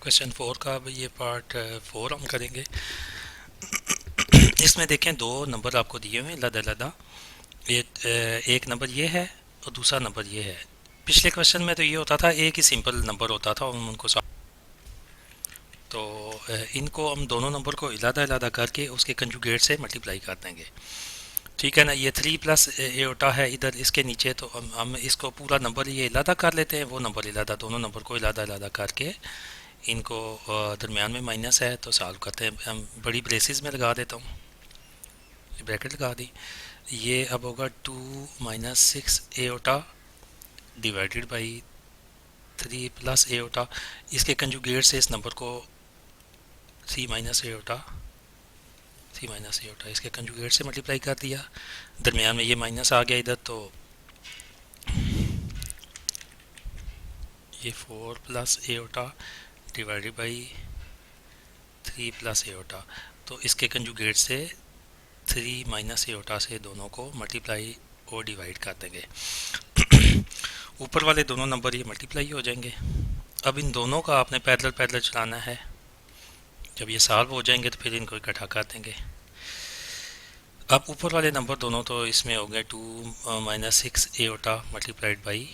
Question 4 का अब ये पार्ट 4 हम करेंगे। इसमें देखें दो नंबर आपको दिए हुए हैं अलग-अलग। ये एक नंबर ये है और दूसरा नंबर ये है। पिछले क्वेश्चन में तो ये होता था एक ही सिंपल नंबर होता था, हम उनको तो इनको हम दोनों नंबर को अलग-अलग करके उसके कंजुगेट से मल्टीप्लाई कर देंगे। ठीक है ना। ये 3 प्लस एटा है इधर इसके नीचे, तो हम इसको पूरा नंबर ये अलग कर लेते हैं, वो नंबर अलग, दोनों नंबर को अलग करके इनको दरमियान में माइनस है तो सॉल्व करते हैं। हम बड़ी ब्रेसेस में लगा देता हूँ, ब्रैकेट लगा दी। ये अब होगा 2 minus 6 Etah divided by 3 plus iota. इसके कंजुगेट से इस नंबर को 3 माइनस एटा, 3 माइनस एटा इसके कंजुगेट से मल्टीप्लाई कर दिया। दरमियान में ये माइनस आ गया इधर, तो ये 4 plus iota divided by 3 plus iota. तो इसके कंजुगेट से 3 माइनस एटा से दोनों को मल्टीप्लाई और डिवाइड कर देंगे। ऊपर वाले दोनों नंबर ये मल्टीप्लाई हो जाएंगे। अब इन दोनों का आपने पैरेलल पैरेलल चलाना है। जब ये सॉल्व हो जाएंगे तो फिर इनको इकट्ठा कर देंगे। अब ऊपर वाले नंबर दोनों तो इसमें हो गए 2 minus 6 Etah multiplied by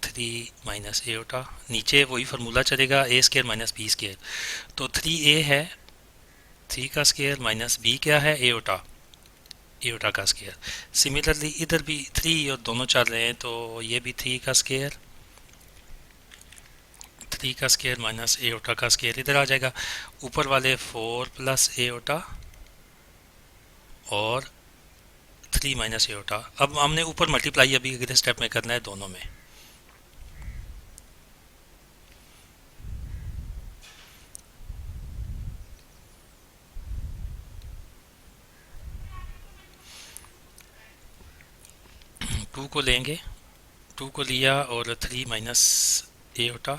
3 minus एटा। नीचे वही फार्मूला चलेगा, ए स्केयर माइनस बी स्केयर। तो 3a है 3 का स्केयर माइनस b क्या है एटा, एटा का स्केयर। सिमिलरली इधर भी 3 और दोनों चल रहे हैं, तो ये भी 3 का स्केयर, 3 का स्केयर माइनस एटा का स्केयर इधर आ जाएगा। ऊपर वाले 4 प्लस एटा और 3 माइनस एटा। अब हमने ऊपर मल्टीप्लाई अभी अगले स्टेप में करना है दोनों में। टू को लेंगे, 2 को लिया और 3 माइनस एटा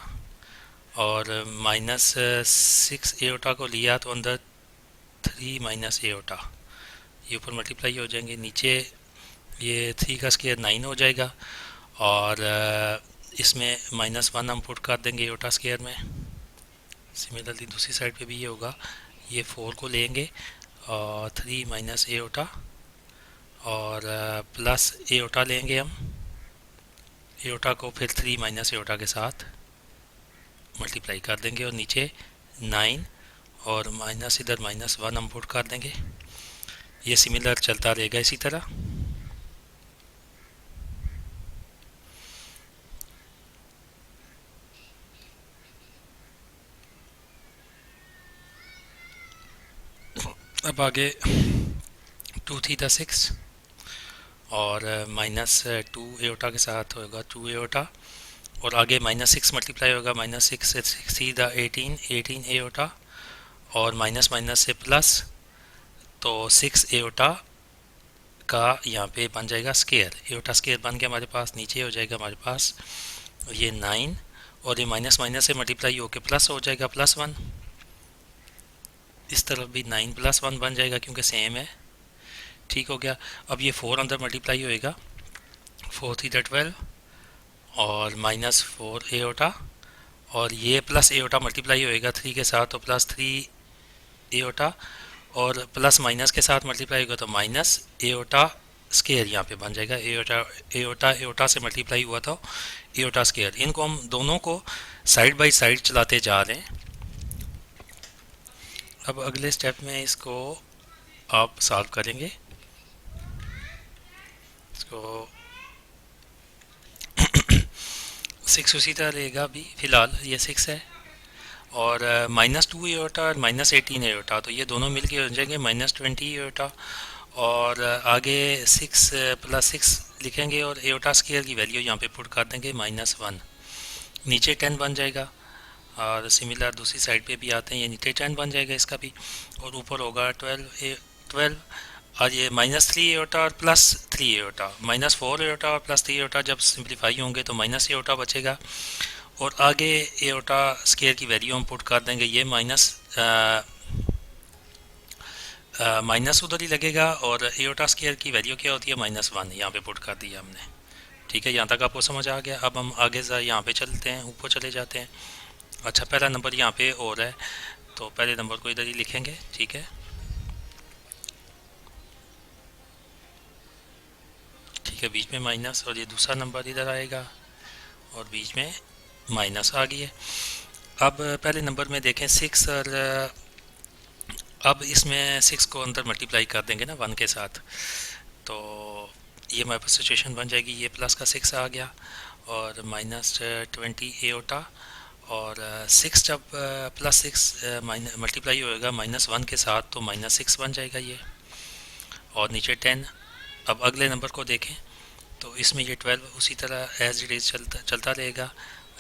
और माइनस 6 एटा को लिया, तो अंदर 3 माइनस एटा ये ऊपर मल्टीप्लाई हो जाएंगे। नीचे ये 3 का स्केयर 9 हो जाएगा और इसमें -1 हम पुट कर देंगे एटा स्केयर में। सिमिलरली दूसरी साइड पे भी ये होगा। ये 4 को लेंगे और 3 माइनस एटा और प्लस एटा लेंगे हम। एटा को फिर 3 माइनस एटा के साथ मल्टीप्लाई कर देंगे और नीचे 9 और माइनस इधर -1 हम पुट कर देंगे। ये सिमिलर चलता रहेगा इसी तरह। अब आगे 2 थीटा 6 और -2 एटा के साथ होगा 2 एटा और आगे -6 मल्टीप्लाई होगा, -6 से 6 सीधा 18 एटा और माइनस माइनस से प्लस, तो 6 एटा का यहाँ पे बन जाएगा स्केयर। एटा स्केयर बन गया हमारे पास। नीचे हो जाएगा हमारे पास ये 9 और ये माइनस माइनस से मल्टीप्लाई होके प्लस हो जाएगा +1। इस तरफ भी 9 +1 बन जाएगा क्योंकि सेम है। ठीक हो गया। अब ये 4 अंदर मल्टीप्लाई होएगा, 4 थीटा 12 और -4 एटा और ये प्लस एटा मल्टीप्लाई होएगा 3 के साथ, तो +3 एटा और प्लस माइनस के साथ मल्टीप्लाई होगा तो माइनस एटा स्केयर यहाँ पे बन जाएगा। एटा एटा एटा से मल्टीप्लाई हुआ था एटा स्केयर। इनको हम दोनों को साइड बाय साइड चलाते जा रहे हैं। अब अगले स्टेप में इसको आप सॉल्व करेंगे। इसको 6 उसी तरह रहेगा। अभी फ़िलहाल ये 6 है और -2 एटा और -18 एटा, तो ये दोनों मिलके हो जाएंगे -20 एटा और आगे 6 + 6 लिखेंगे और एटा स्केयर की वैल्यू यहाँ पे पुट कर देंगे -1। नीचे 10 बन जाएगा और सिमिलर दूसरी साइड पे भी आते हैं, ये नीचे 10 बन जाएगा इसका भी और ऊपर होगा 12 और ये -3 एटा और +3 एटा, -4 एटा और +3 एटा जब सिंप्लीफाई होंगे तो माइनस एटा बचेगा और आगे एटा स्केयर की वैल्यू हम पुट कर देंगे। ये माइनस उधर ही लगेगा और एटा स्केयर की वैल्यू क्या होती है -1, यहाँ पे पुट कर दिया हमने। ठीक है, यहाँ तक आपको समझ आ गया। अब हम आगे यहाँ पे चलते हैं, ऊपर चले जाते हैं। अच्छा, पहला नंबर यहाँ पे और है, तो पहले नंबर को इधर ही लिखेंगे। ठीक है, ठीक है, बीच में माइनस, और ये दूसरा नंबर इधर आएगा और बीच में माइनस आ गई है। अब पहले नंबर में देखें 6, और अब इसमें 6 को अंदर मल्टीप्लाई कर देंगे ना 1 के साथ, तो ये हमारे पास सिचुएशन बन जाएगी। ये प्लस का 6 आ गया और -20 एओटा, और 6 जब +6 मल्टीप्लाई होएगा -1 के साथ, तो -6 बन जाएगा ये, और नीचे 10। अब अगले नंबर को देखें तो इसमें ये 12 उसी तरह एज इट इज़ चलता रहेगा,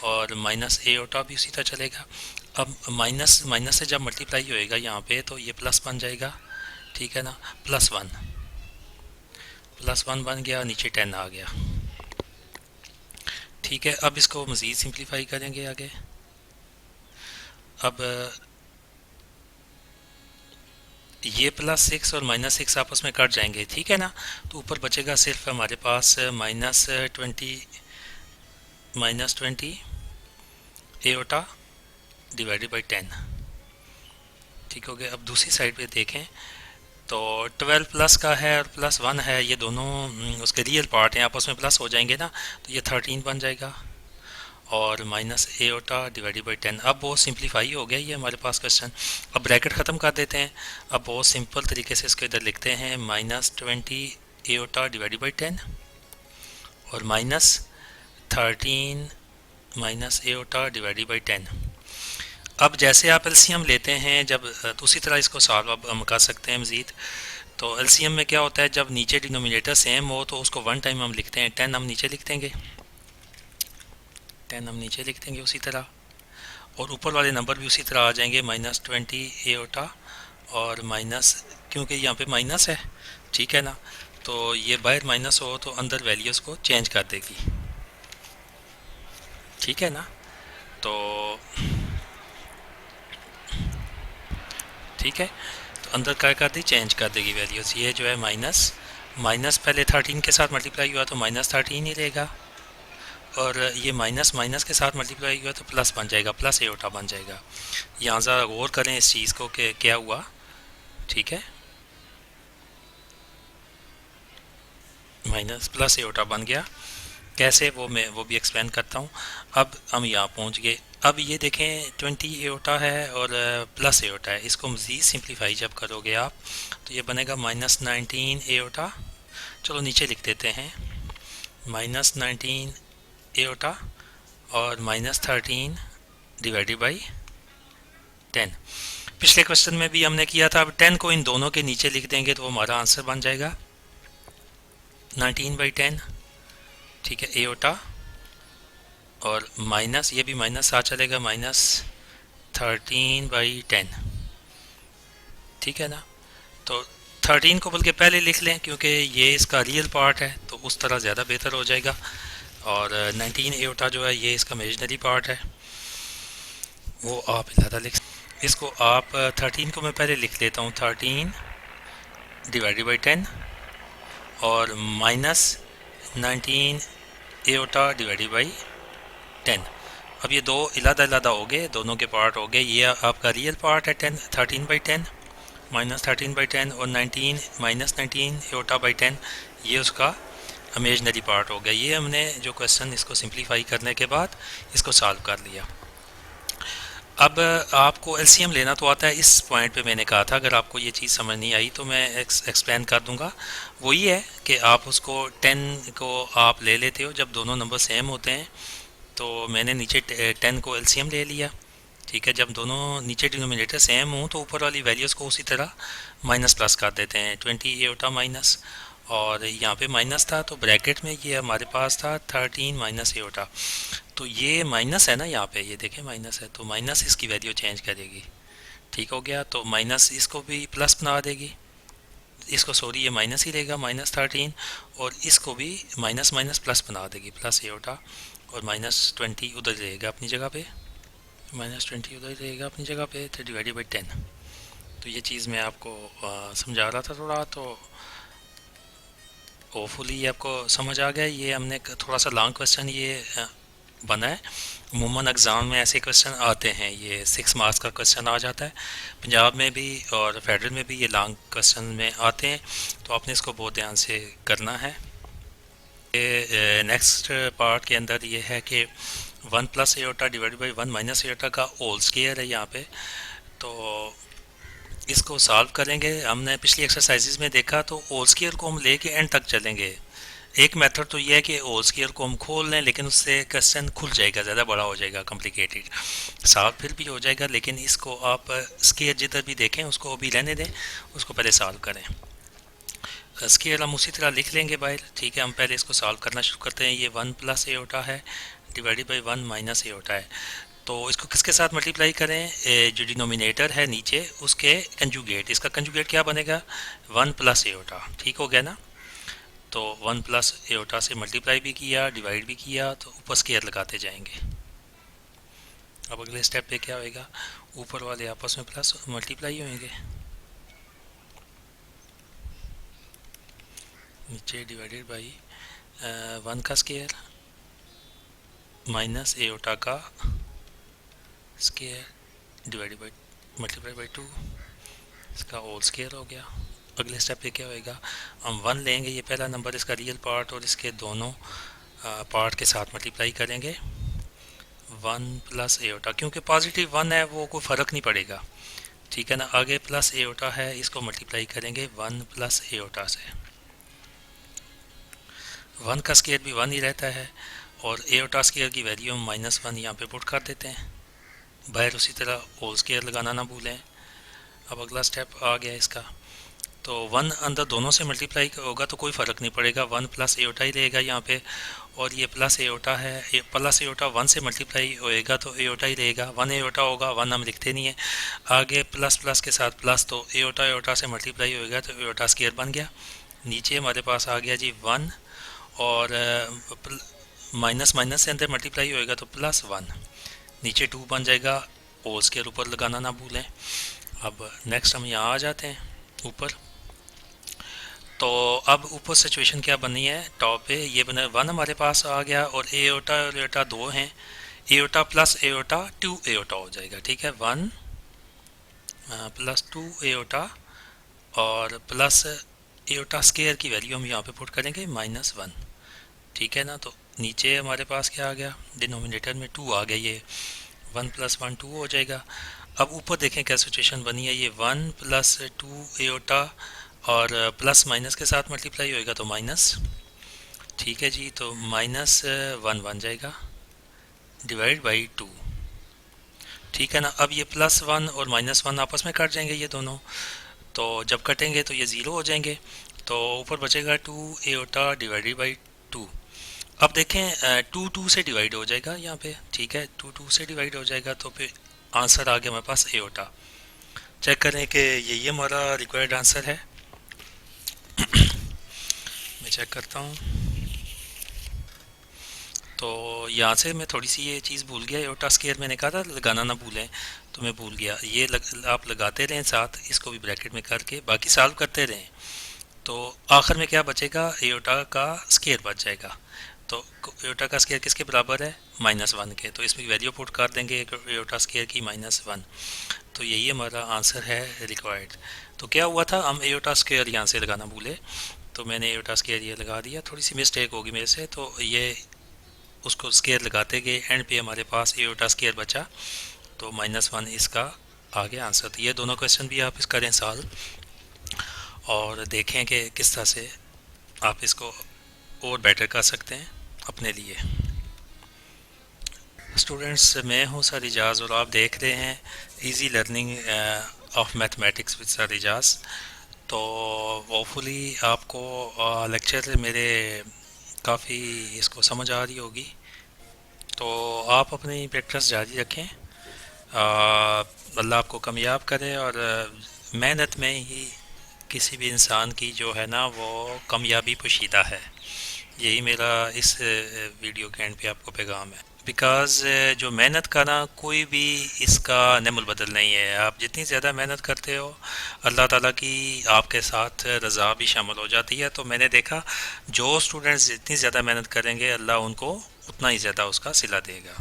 और माइनस एओटा भी उसी तरह चलेगा। अब माइनस माइनस से जब मल्टीप्लाई होएगा यहाँ पे, तो ये प्लस बन जाएगा। ठीक है ना, +1 बन गया, नीचे 10 आ गया। ठीक है, अब इसको मज़ीद सिंप्लीफाई करेंगे आगे। अब ये +6 और -6 आपस में कट जाएंगे। ठीक है ना, तो ऊपर बचेगा सिर्फ हमारे पास -20 एओटा डिवाइडेड बाई 10। ठीक हो गया। अब दूसरी साइड पे देखें तो 12 प्लस का है और +1 है, ये दोनों उसके रियल पार्ट हैं, आपस में प्लस हो जाएंगे ना, तो ये 13 बन जाएगा, और -एओटा डिवाइडेड बाई 10। अब बहुत सिंप्लीफाई हो गया ये हमारे पास क्वेश्चन। अब ब्रैकेट ख़त्म कर देते हैं। अब बहुत सिंपल तरीके से इसको इधर लिखते हैं, -20 एओटा डिवाइडेड बाई 10 और -13 एओटा डिवाइडेड बाई 10। अब जैसे आप एलसीएम लेते हैं, जब दूसरी तरह इसको सॉल्व अब हम कर सकते हैं मज़ीद। तो एलसीएम में क्या होता है, जब नीचे डिनोमिनेटर सेम हो तो उसको 1 टाइम हम लिखते हैं, 10 हम नीचे लिख देंगे, 10 हम नीचे लिख देंगे उसी तरह, और ऊपर वाले नंबर भी उसी तरह आ जाएंगे, -20 एओटा और माइनस, क्योंकि यहाँ पे माइनस है। ठीक है ना, तो ये बाहर माइनस हो तो अंदर वैल्यूज़ को चेंज कर देगी। ठीक है ना, तो ठीक है, तो अंदर क्या कर दी, चेंज कर देगी वैल्यूज़। ये जो है माइनस माइनस पहले 13 के साथ मल्टीप्लाई हुआ तो -13 ही रहेगा, और ये माइनस माइनस के साथ मल्टीप्लाई हुआ तो प्लस बन जाएगा, प्लस एओटा बन जाएगा। यहाँ ज़रा गौर करें इस चीज़ को कि क्या हुआ। ठीक है, माइनस प्लस एओटा बन गया, कैसे वो भी एक्सप्लेन करता हूँ। अब हम यहाँ पहुँच गए। अब ये देखें 20 एओटा है और प्लस एओटा है, इसको मज़ीद सिंप्लीफाई जब करोगे आप, तो ये बनेगा -19 एओटा। चलो नीचे लिख देते हैं, -19 एओटा और -13 डिवाइडेड बाई 10। पिछले क्वेश्चन में भी हमने किया था। अब 10 को इन दोनों के नीचे लिख देंगे तो हमारा आंसर बन जाएगा 19/10। ठीक है, एओटा और माइनस, ये भी माइनस साथ चलेगा, -13/10। ठीक है ना, तो 13 को बल्कि पहले लिख लें क्योंकि ये इसका रियल पार्ट है, तो उस तरह ज़्यादा बेहतर हो जाएगा। और 19 एओटा जो है ये इसका इमेजिनरी पार्ट है, वो आप ज़्यादा लिख, इसको आप 13 को मैं पहले लिख लेता हूँ, 13 डिवाइडेड बाई 10 और -19 एओटा डिवाइडेड बाई 10। अब ये दो इलादा हो गए, दोनों के पार्ट हो गए। ये आपका रियल पार्ट है 13/10 -13/10, और 19 -19 एओटा बाई 10 ये उसका इमेजिनरी पार्ट हो गया। ये हमने जो क्वेश्चन इसको सिंप्लीफाई करने के बाद इसको सॉल्व कर लिया। अब आपको एलसीएम लेना तो आता है, इस पॉइंट पे मैंने कहा था अगर आपको ये चीज़ समझ नहीं आई तो मैं एक्सप्लेन कर दूंगा। वो ये है कि आप उसको 10 को आप ले लेते हो जब दोनों नंबर सेम होते हैं, तो मैंने नीचे 10 को एलसीएम ले लिया। ठीक है, जब दोनों नीचे डिनोमिनेटर सेम हो तो ऊपर वाली वैल्यूज़ को उसी तरह माइनस प्लस कर देते हैं, 20 एओटा माइनस, और यहाँ पे माइनस था तो ब्रैकेट में ये हमारे पास था 13 - एओटा। तो ये माइनस है ना, यहाँ पे ये देखें माइनस है, तो माइनस इसकी वैल्यू चेंज करेगी। ठीक हो गया, तो माइनस इसको भी प्लस बना देगी, इसको सॉरी ये माइनस ही रहेगा -13, और इसको भी माइनस माइनस प्लस बना देगी, प्लस एओटा, और -20 उधर रहेगा अपनी जगह पे, -20 उधर रहेगा अपनी जगह पे, तो डिवाइडेड बाई 10। तो ये चीज़ मैं आपको समझा रहा था थोड़ा, तो होपफुली ये आपको समझ आ गया। ये हमने थोड़ा सा लॉन्ग क्वेश्चन ये बना है। अमूमन एग्ज़ाम में ऐसे क्वेश्चन आते हैं, ये 6 मार्क्स का क्वेश्चन आ जाता है पंजाब में भी और फेडरल में भी, ये लॉन्ग क्वेश्चन में आते हैं। तो आपने इसको बहुत ध्यान से करना है। नेक्स्ट पार्ट के अंदर ये है कि 1 + एओटा डिवाइडेड बाई 1 - एओटा का होल स्क्वायर है यहाँ पे। तो इसको सॉल्व करेंगे। हमने पिछली एक्सरसाइजेज में देखा तो होल स्क्वायर को हम लेके एंड तक चलेंगे। एक मेथड तो ये है कि होल स्क्वायर को हम खोल लें, लेकिन उससे क्वेश्चन खुल जाएगा, ज़्यादा बड़ा हो जाएगा, कॉम्प्लिकेटेड। सॉल्व फिर भी हो जाएगा, लेकिन इसको आप स्क्वायर जिधर भी देखें उसको अभी रहने दें, उसको पहले सॉल्व करें। स्क्वायर हम उसी तरह लिख लेंगे बाहर, ठीक है। हम पहले इसको सॉल्व करना शुरू करते हैं। ये 1 + एओटा है डिवाइडेड बाई 1 - एओटा है। तो इसको किसके साथ मल्टीप्लाई करें? जो डिनोमिनेटर है नीचे उसके कंजुगेट। इसका कंजुगेट क्या बनेगा? 1 + एओटा। ठीक हो गया ना। तो 1 + एओटा से मल्टीप्लाई भी किया, डिवाइड भी किया, तो ऊपर स्क्वायर लगाते जाएंगे। अब अगले स्टेप पे क्या होएगा? ऊपर वाले आपस में प्लस मल्टीप्लाई होंगे, नीचे डिवाइडेड बाई 1 का स्क्वायर माइनस एओटा का square divided by multiply by 2, इसका होल स्क्वायर हो गया। अगले स्टेप पे क्या होएगा? हम 1 लेंगे, ये पहला नंबर, इसका रियल पार्ट और इसके दोनों पार्ट के साथ मल्टीप्लाई करेंगे। 1 + एओटा, क्योंकि पॉजिटिव 1 है वो कोई फ़र्क नहीं पड़ेगा, ठीक है ना। आगे प्लस एओटा है, इसको मल्टीप्लाई करेंगे 1 + एओटा से। 1 का स्क्वायर भी 1 ही रहता है, और एओटा स्क्वायर की वैल्यू हम -1 यहाँ पे पुट कर देते हैं। बाहर उसी तरह होल स्क्वायर लगाना ना भूलें। अब अगला स्टेप आ गया इसका। तो 1 अंदर दोनों से मल्टीप्लाई होगा तो कोई फ़र्क नहीं पड़ेगा, 1 + एओटा ही रहेगा यहाँ पे। और ये प्लस एओटा है, प्लस एओटा 1 से मल्टीप्लाई होएगा तो एओटा ही रहेगा। 1 एओटा होगा, 1 हम लिखते नहीं है। आगे प्लस प्लस के साथ प्लस, तो एओटा एओटा से मल्टीप्लाई होएगा तो एओटा स्क्वायर बन गया। नीचे हमारे पास आ गया जी 1, और माइनस माइनस से अंदर मल्टीप्लाई होएगा तो +1, नीचे 2 बन जाएगा। होल स्क्वायर ऊपर लगाना ना भूलें। अब नेक्स्ट हम यहाँ आ जाते हैं ऊपर। तो अब ऊपर सिचुएशन क्या बनी है? टॉप पे ये बना 1 हमारे पास आ गया, और एओटा और एओटा 2 हैं। एओटा प्लस एओटा 2 एओटा हो जाएगा, ठीक है। 1 + 2 एओटा और प्लस एओटा स्क्वायर की वैल्यू हम यहाँ पे पुट करेंगे -1, ठीक है ना। तो नीचे हमारे पास क्या आ गया? डिनोमिनेटर में 2 आ गया, ये 1 + 1 2 हो जाएगा। अब ऊपर देखें क्या सिचुएशन बनी है। ये 1 + 2 एओटा और प्लस माइनस के साथ मल्टीप्लाई होएगा तो माइनस, ठीक है जी। तो -1 बन जाएगा डिवाइड बाई 2, ठीक है ना। अब ये +1 और -1 आपस में कट जाएंगे ये दोनों, तो जब कटेंगे तो ये 0 हो जाएंगे। तो ऊपर बचेगा 2 एओटा डिवाइडेड बाई 2। अब देखें 2 2 से डिवाइड हो जाएगा यहाँ पे, ठीक है। 2 2 से डिवाइड हो जाएगा तो फिर आंसर आ गया हमारे पास एओटा। चेक करें कि यही हमारा रिक्वायर्ड आंसर है। मैं चेक करता हूँ। तो यहाँ से मैं थोड़ी सी ये चीज़ भूल गया, एओटा स्क्वायर मैंने कहा था लगाना ना भूलें, तो मैं भूल गया। ये आप लगाते रहें साथ, इसको भी ब्रैकेट में करके बाकी सॉल्व करते रहें। तो आखिर में क्या बचेगा? एओटा का स्क्वायर बच जाएगा। तो एओटा का स्क्वायर किसके बराबर है? -1 के। तो इसमें वैल्यू पुट कर देंगे एओटा स्क्वायर की -1। तो यही हमारा आंसर है रिक्वायर्ड। तो क्या हुआ था, हम एओटा स्क्वायर यहाँ से लगाना भूले, तो मैंने एओटा स्क्वायर ये लगा दिया, थोड़ी सी मिस्टेक होगी मेरे से। तो ये उसको स्क्वायर लगाते गए, एंड पे हमारे पास एओटा स्क्वायर बचा, तो -1 इसका आ गया आंसर। तो ये दोनों क्वेश्चन भी आप इस करें सॉल्व, और देखें कि किस तरह से आप इसको और बेटर कर सकते हैं अपने लिए। स्टूडेंट्स, मैं हूं सर इजाज़, और आप देख रहे हैं easy learning of mathematics with sir Ejaz. तो होपफुली आपको लेक्चर मेरे काफ़ी इसको समझ आ रही होगी। तो आप अपनी प्रैक्टिस जारी रखें। अल्लाह आपको कामयाब करे, और मेहनत में ही किसी भी इंसान की जो है ना वो कामयाबी पोशीदा है। यही मेरा इस वीडियो के एंड पे आपको पैगाम है। बिकॉज़ जो मेहनत करना कोई भी इसका नेमुल बदल नहीं है। आप जितनी ज़्यादा मेहनत करते हो अल्लाह ताला की आपके साथ रज़ा भी शामिल हो जाती है। तो मैंने देखा जो स्टूडेंट्स जितनी ज़्यादा मेहनत करेंगे अल्लाह उनको उतना ही ज़्यादा उसका सिला देगा।